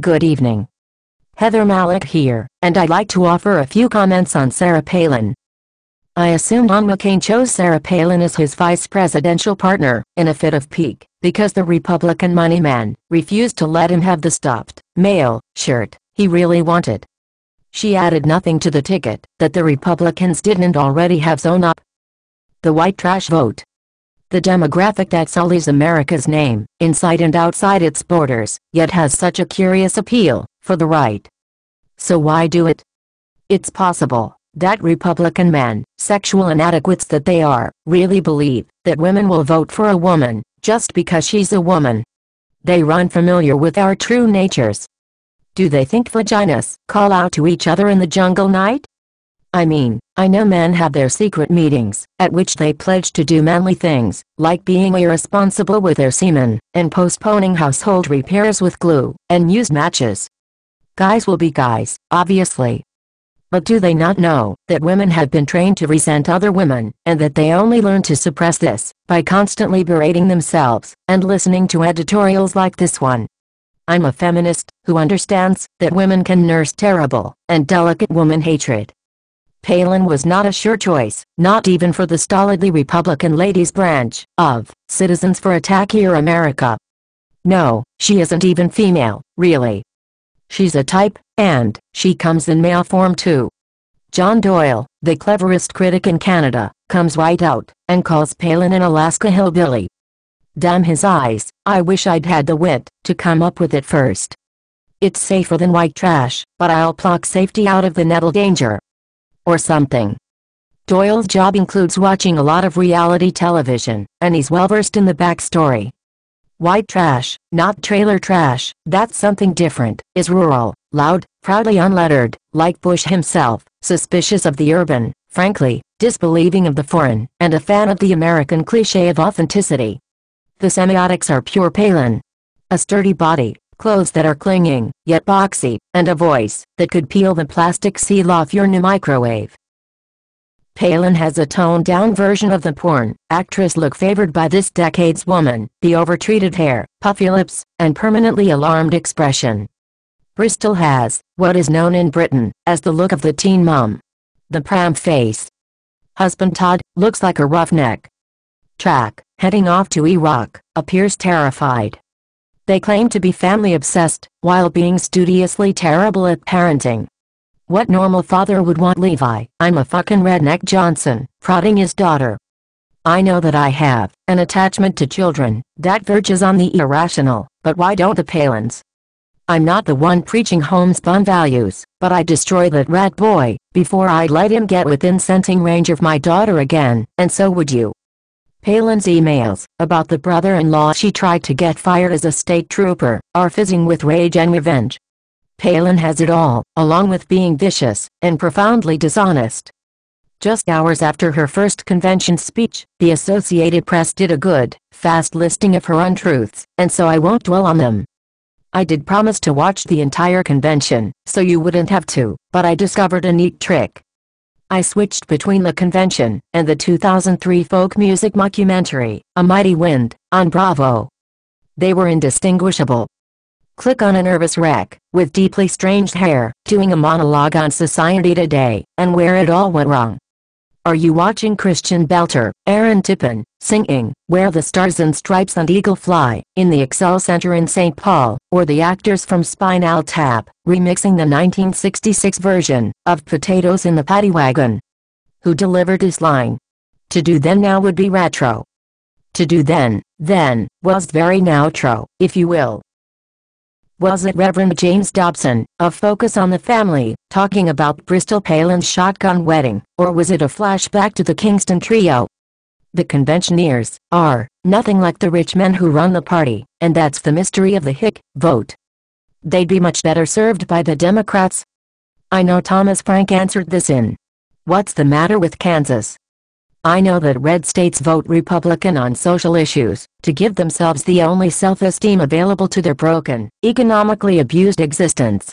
Good evening. Heather Mallick here, and I'd like to offer a few comments on Sarah Palin. I assume John McCain chose Sarah Palin as his vice presidential partner, in a fit of pique, because the Republican money man refused to let him have the stuffed male shirt he really wanted. She added nothing to the ticket that the Republicans didn't already have sewn up. The white trash vote. The demographic that sullies America's name, inside and outside its borders, yet has such a curious appeal for the right. So why do it? It's possible that Republican men, sexual inadequates that they are, really believe that women will vote for a woman just because she's a woman. They are unfamiliar with our true natures. Do they think vaginas call out to each other in the jungle night? I mean, I know men have their secret meetings, at which they pledge to do manly things, like being irresponsible with their semen, and postponing household repairs with glue and used matches. Guys will be guys, obviously. But do they not know that women have been trained to resent other women, and that they only learn to suppress this by constantly berating themselves and listening to editorials like this one? I'm a feminist who understands that women can nurse terrible and delicate woman hatred. Palin was not a sure choice, not even for the stolidly Republican ladies' branch of Citizens for Attackier America. No, she isn't even female, really. She's a type, and she comes in male form too. John Doyle, the cleverest critic in Canada, comes right out and calls Palin an Alaska hillbilly. Damn his eyes, I wish I'd had the wit to come up with it first. It's safer than white trash, but I'll pluck safety out of the nettle danger. Or something. Doyle's job includes watching a lot of reality television, and he's well versed in the backstory. White trash, not trailer trash, that's something different, is rural, loud, proudly unlettered, like Bush himself, suspicious of the urban, frankly, disbelieving of the foreign, and a fan of the American cliché of authenticity. The semiotics are pure Palin. A sturdy body, clothes that are clinging, yet boxy, and a voice that could peel the plastic seal off your new microwave. Palin has a toned-down version of the porn actress look favored by this decade's woman, the overtreated hair, puffy lips, and permanently alarmed expression. Bristol has what is known in Britain as the look of the teen mom. The pram face. Husband Todd looks like a roughneck. Track, heading off to Iraq, appears terrified. They claim to be family-obsessed, while being studiously terrible at parenting. What normal father would want Levi, I'm a fucking redneck Johnson, prodding his daughter? I know that I have an attachment to children that verges on the irrational, but why don't the Palins? I'm not the one preaching homespun values, but I destroy that rat boy before I'd let him get within scenting range of my daughter again, and so would you. Palin's emails about the brother-in-law she tried to get fired as a state trooper are fizzing with rage and revenge. Palin has it all, along with being vicious and profoundly dishonest. Just hours after her first convention speech, the Associated Press did a good, fast listing of her untruths, and so I won't dwell on them. I did promise to watch the entire convention, so you wouldn't have to, but I discovered a neat trick. I switched between the convention and the 2003 folk music mockumentary, A Mighty Wind, on Bravo. They were indistinguishable. Click on a nervous wreck, with deeply strange hair, doing a monologue on society today, and where it all went wrong. Are you watching Christian Belter, Aaron Tippin, singing Where the Stars and Stripes and Eagle Fly, in the Excel Center in St. Paul, or the actors from Spinal Tap, remixing the 1966 version of Potatoes in the Paddy Wagon? Who delivered this line? To do then now would be retro. To do then was very nowtro, if you will. Was it Reverend James Dobson, of Focus on the Family, talking about Bristol Palin's shotgun wedding, or was it a flashback to the Kingston Trio? The conventioneers are nothing like the rich men who run the party, and that's the mystery of the hick vote. They'd be much better served by the Democrats. I know Thomas Frank answered this in What's the Matter with Kansas? I know that red states vote Republican on social issues, to give themselves the only self-esteem available to their broken, economically abused existence.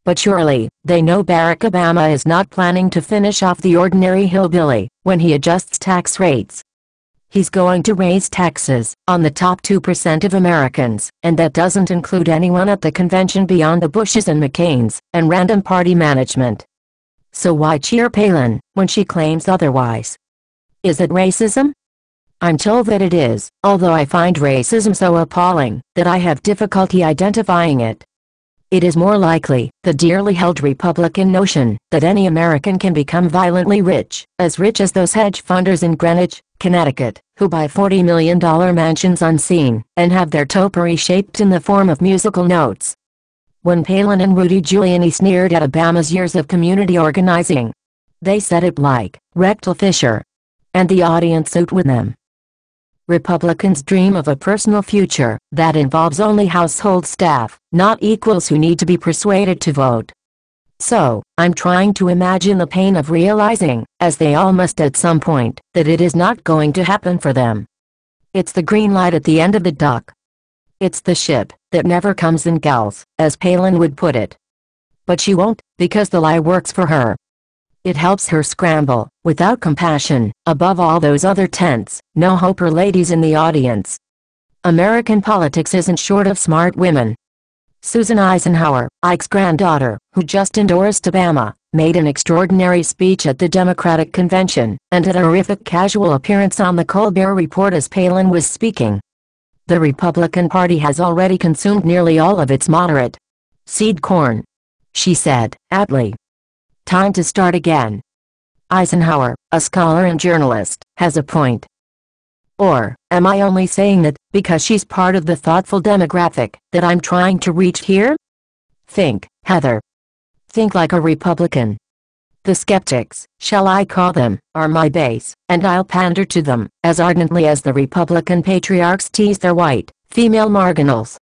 But surely, they know Barack Obama is not planning to finish off the ordinary hillbilly when he adjusts tax rates. He's going to raise taxes on the top 2% of Americans, and that doesn't include anyone at the convention beyond the Bushes and McCains, and random party management. So why cheer Palin, when she claims otherwise? Is it racism? I'm told that it is, although I find racism so appalling, that I have difficulty identifying it. It is more likely the dearly held Republican notion that any American can become violently rich as those hedge funders in Greenwich, Connecticut, who buy $40 million mansions unseen and have their topiary shaped in the form of musical notes. When Palin and Rudy Giuliani sneered at Obama's years of community organizing, they said it like rectal fissure, and the audience ate with them. Republicans dream of a personal future that involves only household staff, not equals who need to be persuaded to vote. So, I'm trying to imagine the pain of realizing, as they all must at some point, that it is not going to happen for them. It's the green light at the end of the dock. It's the ship that never comes in gulls, as Palin would put it. But she won't, because the lie works for her. It helps her scramble, without compassion, above all those other tense, no-hoper ladies in the audience. American politics isn't short of smart women. Susan Eisenhower, Ike's granddaughter, who just endorsed Obama, made an extraordinary speech at the Democratic convention, and had a horrific casual appearance on the Colbert Report as Palin was speaking. The Republican Party has already consumed nearly all of its moderate seed corn, she said, aptly. Time to start again. Eisenhower, a scholar and journalist, has a point. Or, am I only saying that, because she's part of the thoughtful demographic that I'm trying to reach here? Think, Heather. Think like a Republican. The skeptics, shall I call them, are my base, and I'll pander to them, as ardently as the Republican patriarchs tease their white, female marginals.